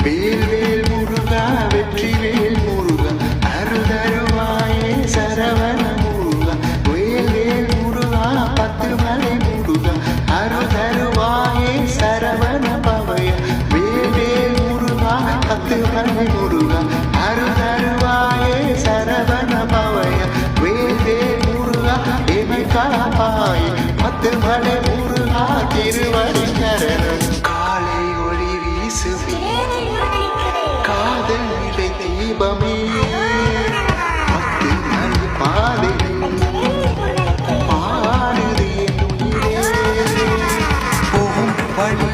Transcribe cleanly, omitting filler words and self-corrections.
வேல்வேல் முருகா வெற்றிவேல் முருகா அருதருவாயே சரவண முருகா வேல்வேல் முருகா பத்துமலை முருகா அருதருவாயே சரவண பவய வேல்வேல் முருகா பத்துமலை முருகா அருதருவாயே சரவண பவய வேல்வேல் முருகா எமை காப்பாயே பத்துமலை முருகா திருவடி சரணம் காலை ஒளி வீசுவே காதல் விடை தீபமே பத்து மணி பாதை பாடுது என் உயிரே போகும் வழி